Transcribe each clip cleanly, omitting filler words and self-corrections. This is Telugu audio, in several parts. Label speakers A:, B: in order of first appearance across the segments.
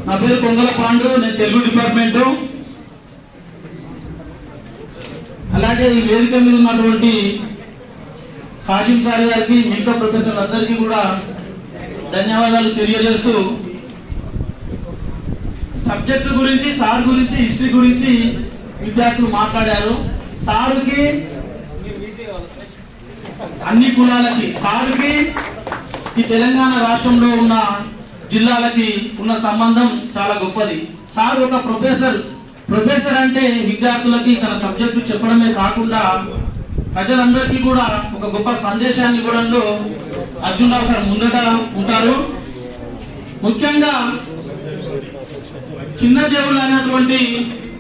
A: నా పేరు కొంగల పాండు, నేను తెలుగు డిపార్ట్మెంట్. అలాగే ఈ వేదిక మీద ఉన్నటువంటి కాశీం సార్ గారికి, మిగతా ప్రొఫెసర్ అందరికీ కూడా ధన్యవాదాలు తెలియజేస్తూ, సబ్జెక్టు గురించి, సార్ గురించి, హిస్టరీ గురించి విద్యార్థులు మాట్లాడారు. సారుకి అన్ని కులాలకి, సారుకి ఈ తెలంగాణ రాష్ట్రంలో ఉన్న జిల్లాలకి ఉన్న సంబంధం చాలా గొప్పది. సార్ ఒక ప్రొఫెసర్ అంటే విద్యార్థులకి తన సబ్జెక్టు చెప్పడమే కాకుండా ప్రజలందరికీ కూడా ఒక గొప్ప సందేశాన్ని ఇవ్వడంలో అర్జునరావు సార్ ముందట ఉంటారు. ముఖ్యంగా చిన్న దేవుళ్ళు అయినటువంటి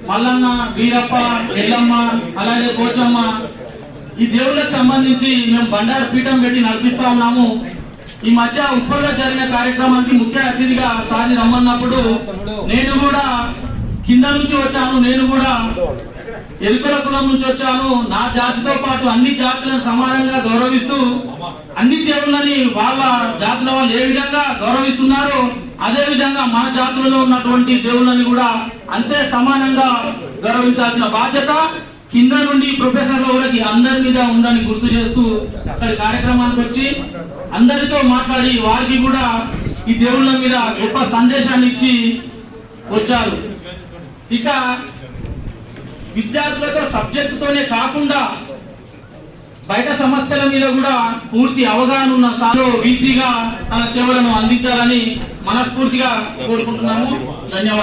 A: మల్లన్న, వీరప్ప, ఎల్లమ్మ, అలాగే పోచమ్మ, ఈ దేవుళ్ళకి సంబంధించి మేము బండారు పీఠం పెట్టి నడిపిస్తా ఉన్నాము. ఈ మధ్య ఉప్పల్లో జరిగిన కార్యక్రమానికి ముఖ్య అతిథిగా సార్ని రమ్మన్నప్పుడు నేను కూడా కింద నుంచి వచ్చాను, నేను కూడా ఎలుకల కులం నుంచి వచ్చాను. నా జాతితో పాటు అన్ని జాతులను సమానంగా గౌరవిస్తూ, అన్ని దేవుళ్ళని వాళ్ళ జాతుల వాళ్ళు ఏ విధంగా గౌరవిస్తున్నారో అదే విధంగా మన జాతులలో ఉన్నటువంటి దేవుళ్ళని కూడా అంతే సమానంగా గౌరవించాల్సిన బాధ్యత కింద నుండి ప్రొఫెసర్ల వరకు అందరి మీద ఉందని గుర్తు చేస్తూ అక్కడి కార్యక్రమానికి వచ్చి అందరితో మాట్లాడి వారికి కూడా ఈ దేవుళ్ళ మీద గొప్ప సందేశాన్ని ఇచ్చి వచ్చారు. ఇక విద్యార్థులతో సబ్జెక్టుతోనే కాకుండా బయట సమస్యల మీద కూడా పూర్తి అవగాహన ఉన్న సార్లు వీసీగా తన సేవలను అందించాలని మనస్ఫూర్తిగా కోరుకుంటున్నాము. ధన్యవాదాలు.